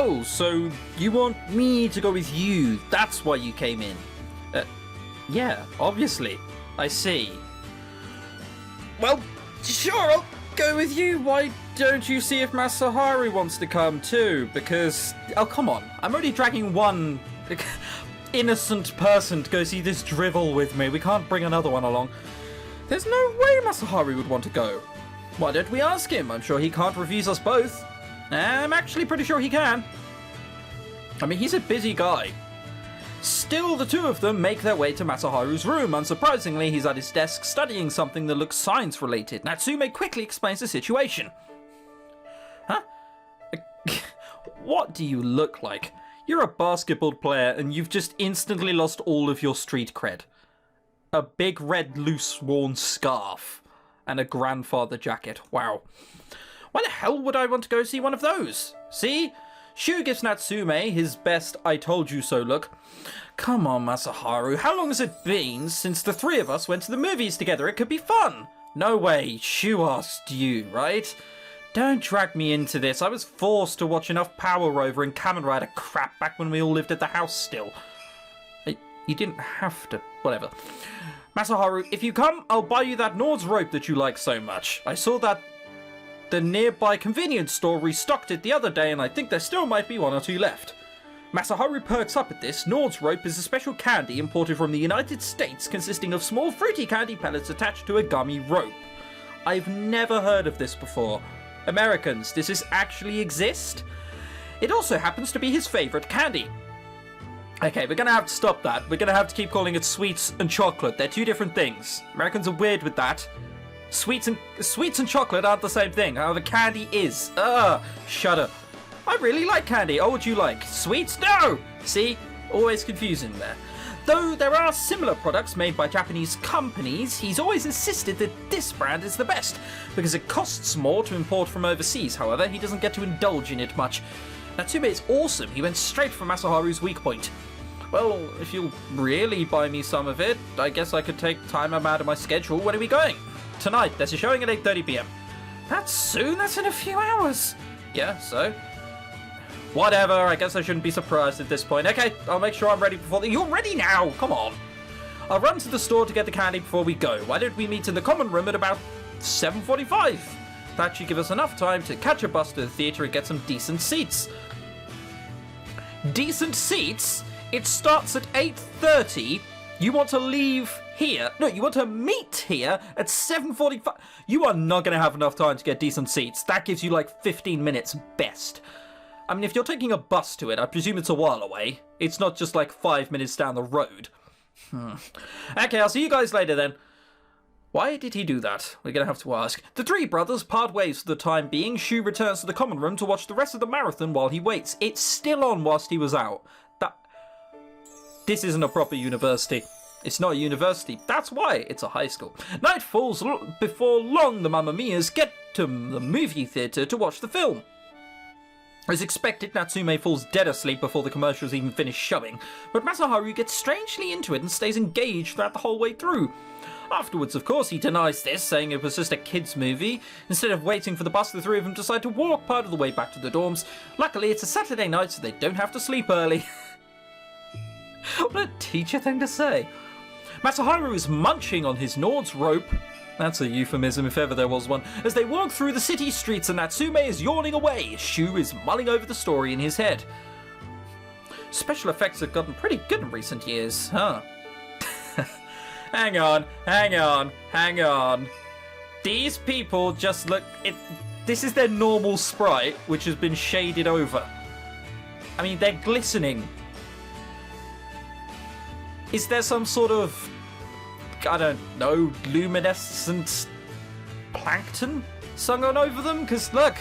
Oh, so you want me to go with you? That's why you came in. Yeah, obviously. I see. Well, sure, I'll go with you. Why don't you see if Masaharu wants to come too? Because, oh, come on. I'm already dragging one innocent person to go see this drivel with me. We can't bring another one along. There's no way Masaharu would want to go. Why don't we ask him? I'm sure he can't refuse us both. I'm actually pretty sure he can. I mean, he's a busy guy. Still, the two of them make their way to Masaharu's room. Unsurprisingly, he's at his desk studying something that looks science-related. Natsume quickly explains the situation. Huh? What do you look like? You're a basketball player and you've just instantly lost all of your street cred. A big red loose-worn scarf and a grandfather jacket. Wow. Why the hell would I want to go see one of those? See? Shu gives Natsume his best I told you so look. Come on, Masaharu, how long has it been since the three of us went to the movies together? It could be fun. No way, Shu asked you, right? Don't drag me into this. I was forced to watch enough Power Rover and Kamen Rider crap back when we all lived at the house still. You didn't have to. Whatever. Masaharu, if you come, I'll buy you that Nord's rope that you like so much. I saw that the nearby convenience store restocked it the other day, and I think there still might be one or two left. Masaharu perks up at this. Nord's rope is a special candy imported from the United States consisting of small fruity candy pellets attached to a gummy rope. I've never heard of this before. Americans, does this actually exist? It also happens to be his favourite candy. Okay, we're going to have to stop that. We're going to have to keep calling it sweets and chocolate. They're two different things. Americans are weird with that. Sweets and chocolate aren't the same thing. However, candy is. Shudder. I really like candy. Oh, what do you like? Sweets? No! See? Always confusing there. Though there are similar products made by Japanese companies, he's always insisted that this brand is the best, because it costs more to import from overseas. However, he doesn't get to indulge in it much. Natsume is awesome. He went straight for Masaharu's weak point. Well, if you'll really buy me some of it, I guess I could take time out of my schedule. When are we going? Tonight. There's a showing at 8:30 p.m. That's soon? That's in a few hours. Yeah, so? Whatever, I guess I shouldn't be surprised at this point. Okay, I'll make sure I'm ready before You're ready now! Come on! I'll run to the store to get the candy before we go. Why don't we meet in the common room at about 7:45? That should give us enough time to catch a bus to the theatre and get some decent seats. Decent seats? It starts at 8:30. You want to leave here? No, you want to meet here at 7:45. You are not going to have enough time to get decent seats. That gives you like 15 minutes best. I mean, if you're taking a bus to it, I presume it's a while away. It's not just like 5 minutes down the road. Okay, I'll see you guys later then. Why did he do that? We're going to have to ask. The three brothers part ways for the time being. Shu returns to the common room to watch the rest of the marathon while he waits. It's still on whilst he was out. This isn't a proper university. It's not a university. That's why it's a high school. Night falls before long. The Mamma Mias get to the movie theatre to watch the film. As expected, Natsume falls dead asleep before the commercials even finish showing, but Masaharu gets strangely into it and stays engaged throughout the whole way through. Afterwards, of course, he denies this, saying it was just a kids' movie. Instead of waiting for the bus, the three of them decide to walk part of the way back to the dorms. Luckily, it's a Saturday night, so they don't have to sleep early. What a teacher thing to say. Masaharu is munching on his Nord's rope. That's a euphemism if ever there was one. As they walk through the city streets and Natsume is yawning away, Shu is mulling over the story in his head. Special effects have gotten pretty good in recent years, huh? Hang on. These people just look... This is their normal sprite, which has been shaded over. I mean, they're glistening. Is there some sort of... I don't know, luminescent plankton sung on over them? Because look,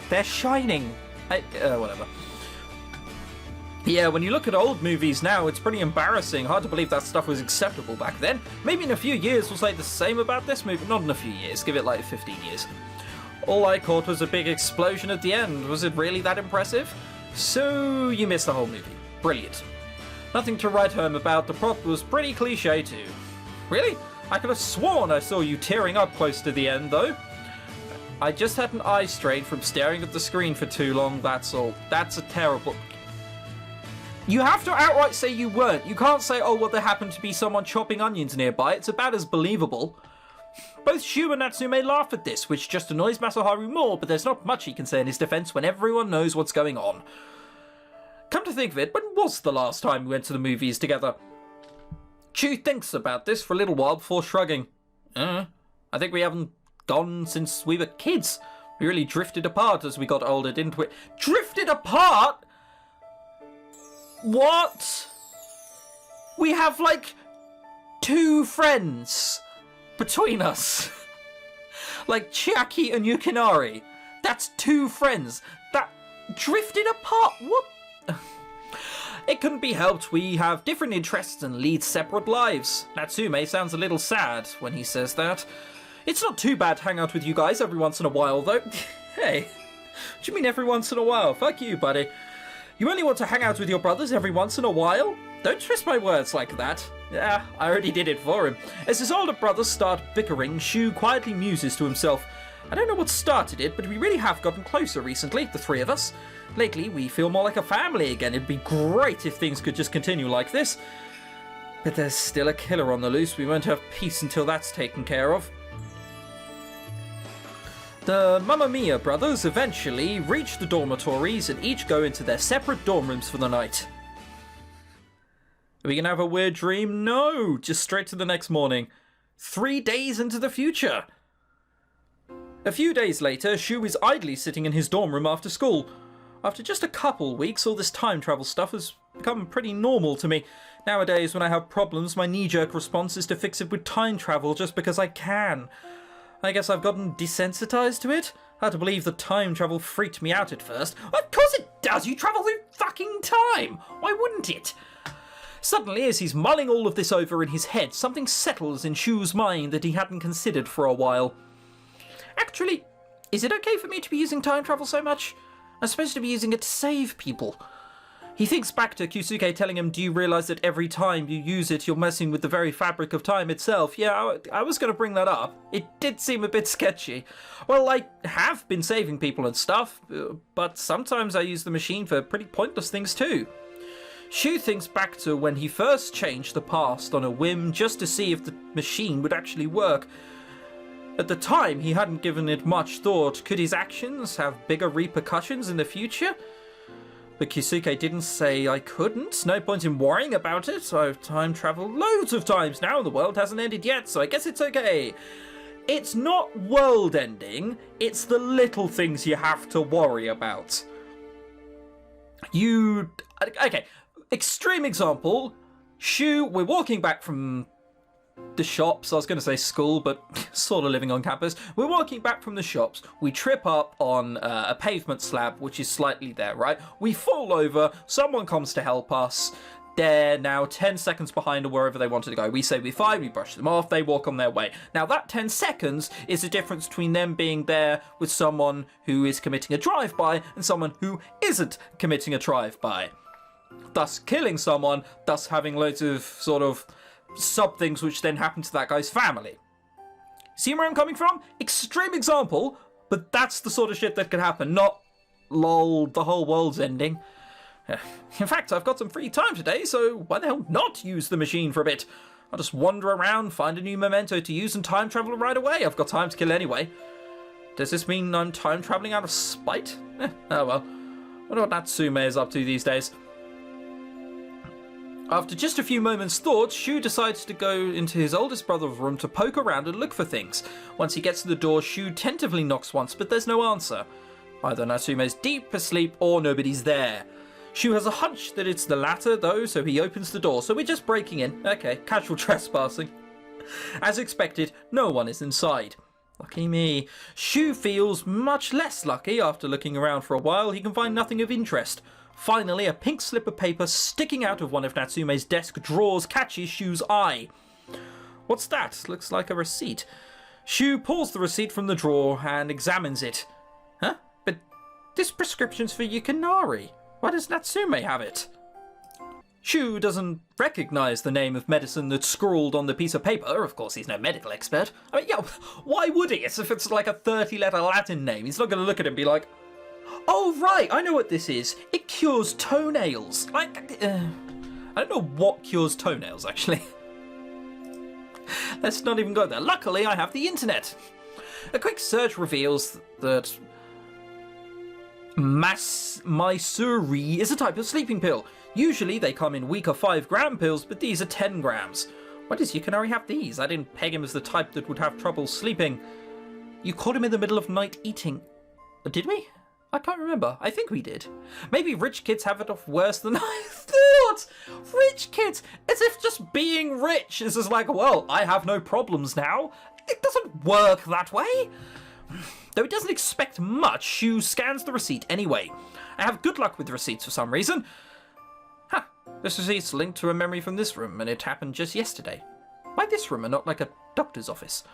they're shining. Whatever. Yeah, when you look at old movies now, it's pretty embarrassing. Hard to believe that stuff was acceptable back then. Maybe in a few years we'll say the same about this movie. Not in a few years, give it like 15 years. All I caught was a big explosion at the end. Was it really that impressive? So you missed the whole movie. Brilliant. Nothing to write home about. The plot was pretty cliche too. Really? I could have sworn I saw you tearing up close to the end, though. I just had an eye strain from staring at the screen for too long, that's all. That's a terrible... You have to outright say you weren't. You can't say, oh, well, there happened to be someone chopping onions nearby. It's about as believable. Both Shu and Natsume laugh at this, which just annoys Masaharu more, but there's not much he can say in his defense when everyone knows what's going on. Come to think of it, when was the last time we went to the movies together? Shu thinks about this for a little while before shrugging. I think we haven't gone since we were kids. We really drifted apart as we got older, didn't we? Drifted apart? What? We have, like, 2 friends between us. Like Chiaki and Yukinari. That's 2 friends. That drifted apart? What? It couldn't be helped. We have different interests and lead separate lives. Natsume sounds a little sad when he says that. It's not too bad to hang out with you guys every once in a while, though. Hey, what do you mean every once in a while? Fuck you, buddy. You only want to hang out with your brothers every once in a while? Don't twist my words like that. Yeah, I already did it for him. As his older brothers start bickering, Shu quietly muses to himself. I don't know what started it, but we really have gotten closer recently, the 3 of us. Lately, we feel more like a family again. It'd be great if things could just continue like this. But there's still a killer on the loose. We won't have peace until that's taken care of. The Mamma Mia brothers eventually reach the dormitories and each go into their separate dorm rooms for the night. Are we gonna have a weird dream? No! Just straight to the next morning. 3 days into the future! A few days later, Shu is idly sitting in his dorm room after school. After just a couple weeks, all this time travel stuff has become pretty normal to me. Nowadays, when I have problems, my knee-jerk response is to fix it with time travel just because I can. I guess I've gotten desensitized to it. Hard to believe that time travel freaked me out at first. Of course it does! You travel through fucking time! Why wouldn't it? Suddenly, as he's mulling all of this over in his head, something settles in Shu's mind that he hadn't considered for a while. Actually, is it okay for me to be using time travel so much? I'm supposed to be using it to save people. He thinks back to Kyusuke telling him, do you realise that every time you use it, you're messing with the very fabric of time itself? Yeah, I was going to bring that up. It did seem a bit sketchy. Well, I have been saving people and stuff, but sometimes I use the machine for pretty pointless things too. Shu thinks back to when he first changed the past on a whim just to see if the machine would actually work. At the time, he hadn't given it much thought. Could his actions have bigger repercussions in the future? But Kyusuke didn't say I couldn't. No point in worrying about it. I've time traveled loads of times now and the world hasn't ended yet, so I guess it's okay. It's not world ending, it's the little things you have to worry about. Okay, extreme example. Shu, we're walking back from the shops. I was going to say school, but sort of living on campus. We're walking back from the shops. We trip up on a pavement slab, which is slightly there, right? We fall over. Someone comes to help us. They're now 10 seconds behind or wherever they wanted to go. We say we're fine. We brush them off. They walk on their way. Now, that 10 seconds is the difference between them being there with someone who is committing a drive-by and someone who isn't committing a drive-by. Thus killing someone, thus having loads of sort of sub-things which then happen to that guy's family. See where I'm coming from? Extreme example, but that's the sort of shit that could happen, not lol, the whole world's ending. In fact, I've got some free time today, so why the hell not use the machine for a bit? I'll just wander around, find a new memento to use and time travel right away. I've got time to kill anyway. Does this mean I'm time traveling out of spite? Oh well. Wonder what Natsume is up to these days. After just a few moments' thought, Shu decides to go into his oldest brother's room to poke around and look for things. Once he gets to the door, Shu tentatively knocks once, but there's no answer. Either Natsume's deep asleep or nobody's there. Shu has a hunch that it's the latter, though, so he opens the door. So we're just breaking in. Okay, casual trespassing. As expected, no one is inside. Lucky me. Shu feels much less lucky after looking around for a while. He can find nothing of interest. Finally, a pink slip of paper sticking out of one of Natsume's desk drawers catches Shu's eye. What's that? Looks like a receipt. Shu pulls the receipt from the drawer and examines it. Huh? But this prescription's for Yukinari. Why does Natsume have it? Shu doesn't recognize the name of medicine that's scrawled on the piece of paper. Of course, he's no medical expert. I mean, yeah, why would he? It's if it's like a 30-letter Latin name. He's not going to look at it and be like, oh, right, I know what this is. It cures toenails. I don't know what cures toenails, actually. Let's not even go there. Luckily, I have the internet. A quick search reveals that Masaharu is a type of sleeping pill. Usually they come in weaker 5-gram pills, but these are 10 grams. Why does Yukinari have these? I didn't peg him as the type that would have trouble sleeping. You caught him in the middle of night eating. Did we? I can't remember. I think we did. Maybe rich kids have it off worse than I thought. Rich kids! As if just being rich is just like, well, I have no problems now. It doesn't work that way. Though he doesn't expect much, Shu scans the receipt anyway. I have good luck with receipts for some reason. Huh. This receipt's linked to a memory from this room, and it happened just yesterday. Why this room and not like a doctor's office?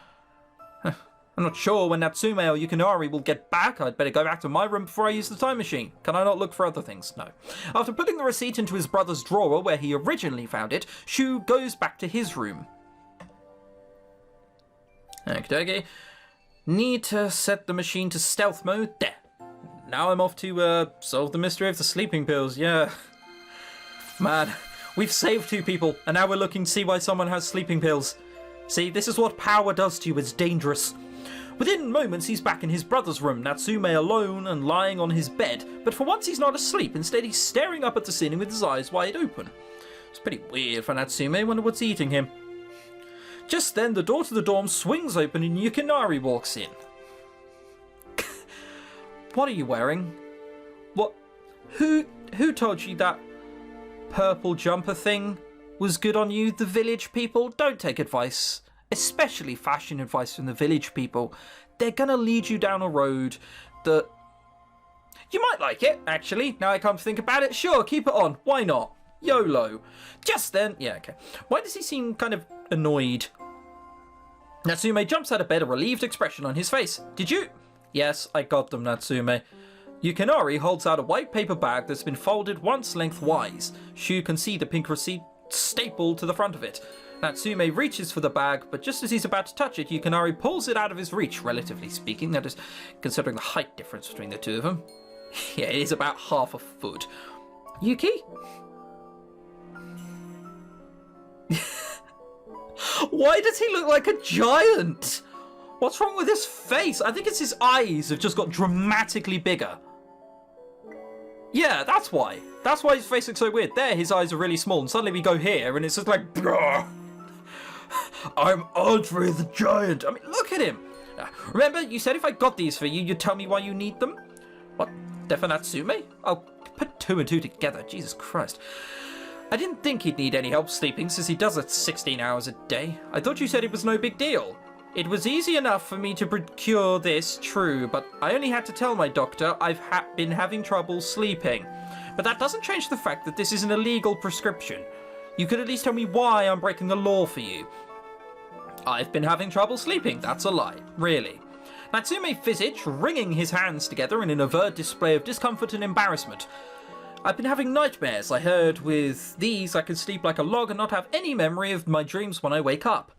I'm not sure when Natsume or Yukinari will get back. I'd better go back to my room before I use the time machine. Can I not look for other things? No. After putting the receipt into his brother's drawer where he originally found it, Shu goes back to his room. Okay. Need to set the machine to stealth mode. There. Now I'm off to solve the mystery of the sleeping pills. Yeah. Man, we've saved 2 people, and now we're looking to see why someone has sleeping pills. See, this is what power does to you. It's dangerous. Within moments, he's back in his brother's room, Natsume alone and lying on his bed. But for once, he's not asleep. Instead, he's staring up at the ceiling with his eyes wide open. It's pretty weird for Natsume. Wonder what's eating him. Just then, the door to the dorm swings open and Yukinari walks in. What are you wearing? What? Who told you that purple jumper thing was good on you? The village people? Don't take advice. Especially fashion advice from the village people. They're gonna lead you down a road that... You might like it, actually. Now I come to think about it. Sure, keep it on. Why not? YOLO. Just then... Yeah, okay. Why does he seem kind of annoyed? Natsume jumps out of bed, a relieved expression on his face. Did you? Yes, I got them, Natsume. Yukinari holds out a white paper bag that's been folded once lengthwise. Shu can see the pink receipt stapled to the front of it. Natsume reaches for the bag, but just as he's about to touch it, Yukinari pulls it out of his reach, relatively speaking, that is, considering the height difference between the two of them. Yeah, it is about half a foot. Yuki? Why does he look like a giant? What's wrong with his face? I think it's his eyes have just got dramatically bigger. Yeah, that's why. That's why his face looks so weird. There, his eyes are really small, and suddenly we go here, and it's just like... I'm Audrey the Giant. I mean, look at him. Remember, you said if I got these for you, you'd tell me why you need them? What? They're for Natsume? Oh, put 2 and 2 together. Jesus Christ. I didn't think he'd need any help sleeping since he does it 16 hours a day. I thought you said it was no big deal. It was easy enough for me to procure this, true, but I only had to tell my doctor I've been having trouble sleeping. But that doesn't change the fact that this is an illegal prescription. You could at least tell me why I'm breaking the law for you. I've been having trouble sleeping, that's a lie, really. Natsume visaged, wringing his hands together in an overt display of discomfort and embarrassment. I've been having nightmares. I heard with these I could sleep like a log and not have any memory of my dreams when I wake up.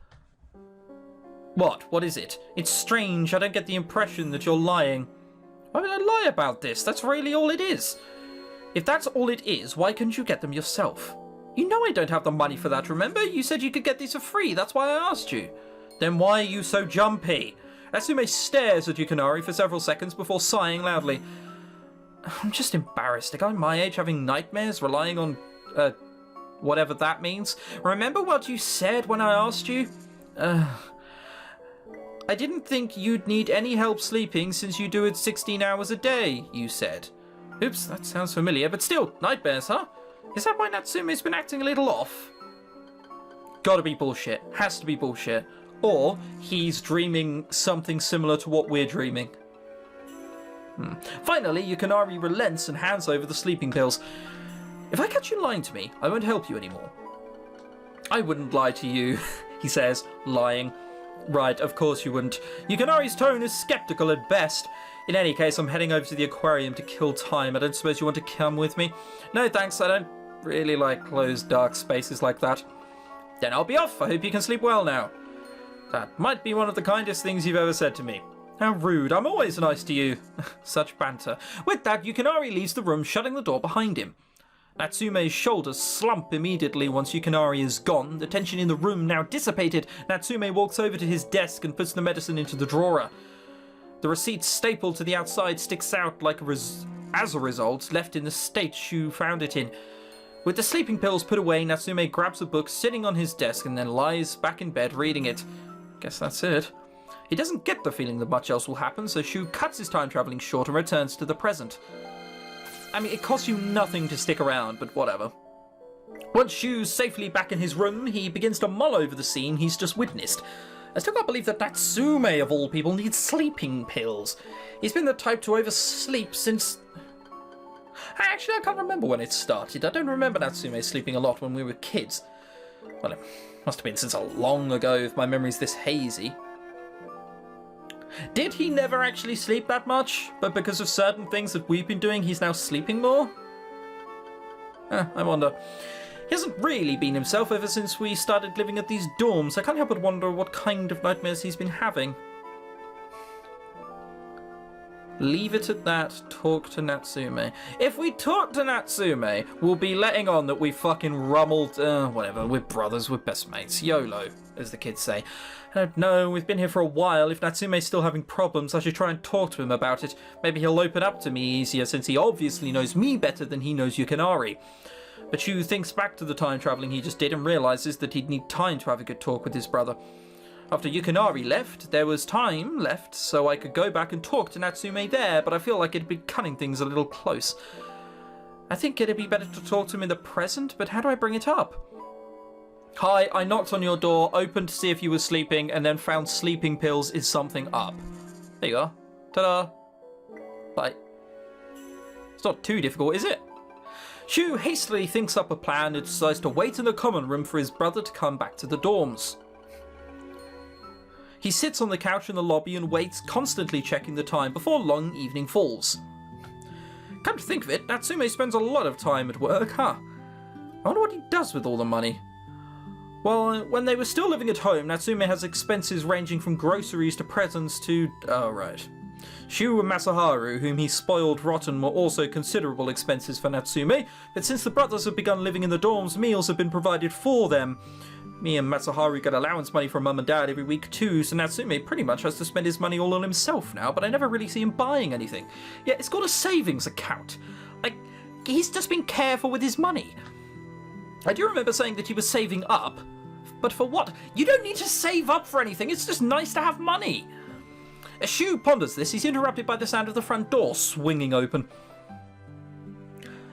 What? What is it? It's strange. I don't get the impression that you're lying. Why would I lie about this? That's really all it is. If that's all it is, why couldn't you get them yourself? You know I don't have the money for that, remember? You said you could get these for free. That's why I asked you. Then why are you so jumpy? Natsume stares at Yukinari for several seconds before sighing loudly. I'm just embarrassed. A guy my age having nightmares, relying on, whatever that means. Remember what you said when I asked you? I didn't think you'd need any help sleeping since you do it 16 hours a day, you said. Oops, that sounds familiar, but still, nightmares, huh? Is that why Natsume's been acting a little off? Gotta be bullshit. Has to be bullshit. Or he's dreaming something similar to what we're dreaming. Finally, Yukinari relents and hands over the sleeping pills. If I catch you lying to me, I won't help you anymore. I wouldn't lie to you, he says, lying. Right, of course you wouldn't. Yukinari's tone is skeptical at best. In any case, I'm heading over to the aquarium to kill time. I don't suppose you want to come with me? No, thanks, I don't really like closed dark spaces like that. Then I'll be off. I hope you can sleep well now. That might be one of the kindest things you've ever said to me. How rude. I'm always nice to you. Such banter. With that, Yukinari leaves the room, shutting the door behind him. Natsume's shoulders slump immediately once Yukinari is gone. The tension in the room now dissipated. Natsume walks over to his desk and puts the medicine into the drawer. The receipt stapled to the outside sticks out like as a result, left in the state Shu found it in. With the sleeping pills put away, Natsume grabs a book sitting on his desk and then lies back in bed reading it. Guess that's it. He doesn't get the feeling that much else will happen, so Shu cuts his time travelling short and returns to the present. I mean, it costs you nothing to stick around, but whatever. Once Shu's safely back in his room, he begins to mull over the scene he's just witnessed. I still can't believe that Natsume, of all people, needs sleeping pills. He's been the type to oversleep since... Actually, I can't remember when it started. I don't remember Natsume sleeping a lot when we were kids. Well, it must have been since a long ago if my memory's this hazy. Did he never actually sleep that much? But because of certain things that we've been doing, he's now sleeping more? I wonder. He hasn't really been himself ever since we started living at these dorms. I can't help but wonder what kind of nightmares he's been having. Leave it at that. Talk to Natsume. If we talk to Natsume, we'll be letting on that we fucking rumbled... whatever, we're brothers, we're best mates. YOLO, as the kids say. I don't know, we've been here for a while. If Natsume's still having problems, I should try and talk to him about it. Maybe he'll open up to me easier, since he obviously knows me better than he knows Yukinari. But Shu thinks back to the time travelling he just did and realises that he'd need time to have a good talk with his brother. After Yukinari left, there was time left, so I could go back and talk to Natsume there, but I feel like it'd be cutting things a little close. I think it'd be better to talk to him in the present, but how do I bring it up? Hi, I knocked on your door, opened to see if you were sleeping, and then found sleeping pills is something up. There you are. Ta-da. Bye. It's not too difficult, is it? Shu hastily thinks up a plan and decides to wait in the common room for his brother to come back to the dorms. He sits on the couch in the lobby and waits, constantly checking the time before long evening falls. Come to think of it, Natsume spends a lot of time at work, huh? I wonder what he does with all the money. Well, when they were still living at home, Natsume has expenses ranging from groceries to presents to... Oh, right. Shu and Masaharu, whom he spoiled rotten, were also considerable expenses for Natsume, but since the brothers have begun living in the dorms, meals have been provided for them. Me and Masaharu get allowance money from Mum and Dad every week too, so Natsume pretty much has to spend his money all on himself now, but I never really see him buying anything. Yeah, it's got a savings account. Like, he's just been careful with his money. I do remember saying that he was saving up, but for what? You don't need to save up for anything, it's just nice to have money. As Shu ponders this, he's interrupted by the sound of the front door swinging open.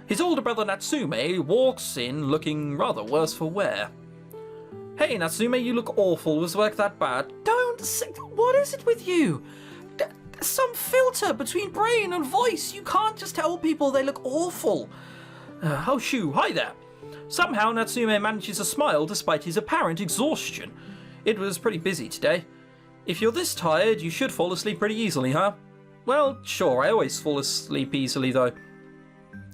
His older brother Natsume walks in looking rather worse for wear. Hey Natsume, you look awful. Was work that bad? Don't say... What is it with you? There's some filter between brain and voice. You can't just tell people they look awful. Oh, Shu, hi there. Somehow Natsume manages a smile despite his apparent exhaustion. It was pretty busy today. If you're this tired, you should fall asleep pretty easily, huh? Well, sure, I always fall asleep easily, though.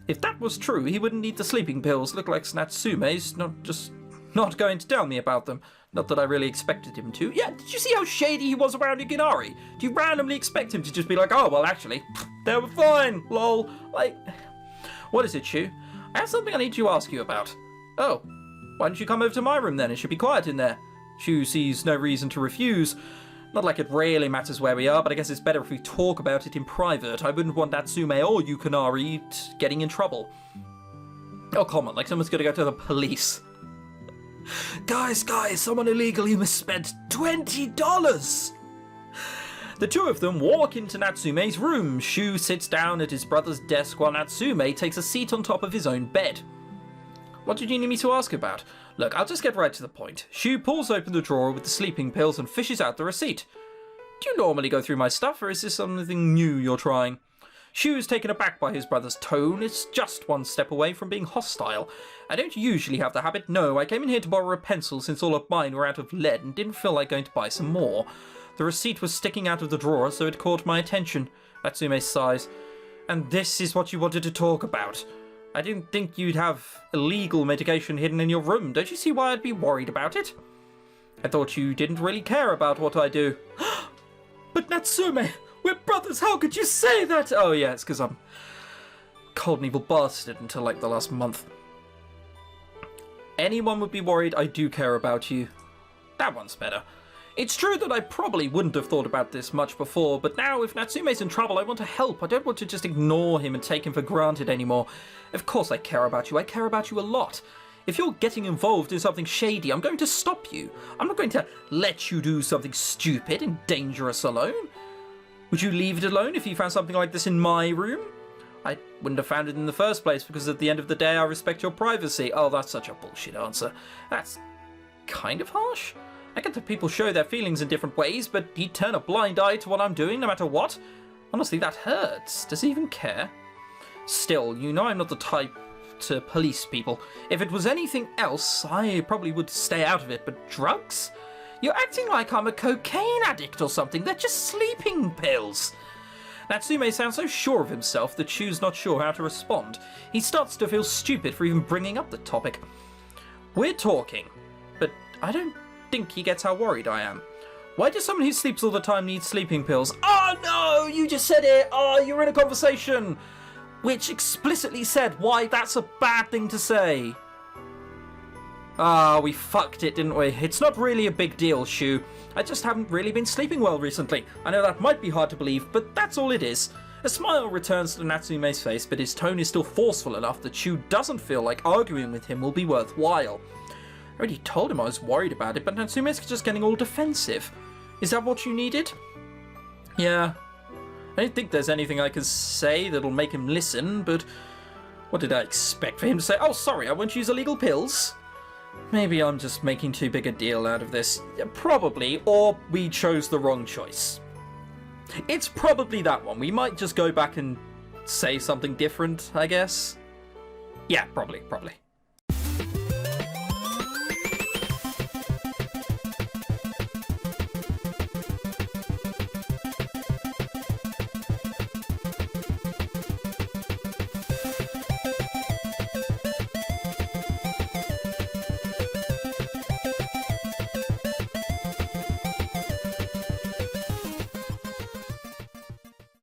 If that was true, he wouldn't need the sleeping pills. Look like Natsume's not going to tell me about them. Not that I really expected him to. Yeah, did you see how shady he was around Yukinari? Do you randomly expect him to just be like, oh, well, actually, they were fine, lol. Like, what is it, Shu? I have something I need to ask you about. Oh, why don't you come over to my room then? It should be quiet in there. Shu sees no reason to refuse. Not like it really matters where we are, but I guess it's better if we talk about it in private. I wouldn't want Natsume or Yukinari getting in trouble. Oh, come on, like someone's gonna go to the police. Guys, someone illegally misspent $20! The two of them walk into Natsume's room. Shu sits down at his brother's desk while Natsume takes a seat on top of his own bed. What did you need me to ask about? Look, I'll just get right to the point. Shu pulls open the drawer with the sleeping pills and fishes out the receipt. Do you normally go through my stuff, or is this something new you're trying? Shu's taken aback by his brother's tone. It's just one step away from being hostile. I don't usually have the habit. No, I came in here to borrow a pencil since all of mine were out of lead and didn't feel like going to buy some more. The receipt was sticking out of the drawer, so it caught my attention. Natsume sighs. And this is what you wanted to talk about? I didn't think you'd have illegal medication hidden in your room. Don't you see why I'd be worried about it? I thought you didn't really care about what I do. But Natsume, we're brothers. How could you say that? Oh yeah, it's because I'm cold and evil bastard until like the last month. Anyone would be worried I do care about you. That one's better. It's true that I probably wouldn't have thought about this much before, but now if Natsume's in trouble, I want to help. I don't want to just ignore him and take him for granted anymore. Of course I care about you. I care about you a lot. If you're getting involved in something shady, I'm going to stop you. I'm not going to let you do something stupid and dangerous alone. Would you leave it alone if you found something like this in my room? I wouldn't have found it in the first place because at the end of the day I respect your privacy. Oh, that's such a bullshit answer. That's kind of harsh. I get that people show their feelings in different ways, but he'd turn a blind eye to what I'm doing no matter what. Honestly, that hurts. Does he even care? Still, you know I'm not the type to police people. If it was anything else, I probably would stay out of it, but drugs? You're acting like I'm a cocaine addict or something. They're just sleeping pills. Natsume sounds so sure of himself that Shu's not sure how to respond. He starts to feel stupid for even bringing up the topic. We're talking, but I don't think he gets how worried I am. Why does someone who sleeps all the time need sleeping pills? Oh no, you just said it. Oh, you're in a conversation which explicitly said why that's a bad thing to say. Ah, we fucked it, didn't we? It's not really a big deal, Shu. I just haven't really been sleeping well recently. I know that might be hard to believe, but that's all it is. A smile returns to Natsume's face, but his tone is still forceful enough that Shu doesn't feel like arguing with him will be worthwhile. I already told him I was worried about it, but Natsume's just getting all defensive. Is that what you needed? Yeah. I don't think there's anything I can say that'll make him listen, but what did I expect for him to say? Oh, sorry, I won't use illegal pills? Maybe I'm just making too big a deal out of this. Probably, or we chose the wrong choice. It's probably that one. We might just go back and say something different, I guess. Yeah, probably.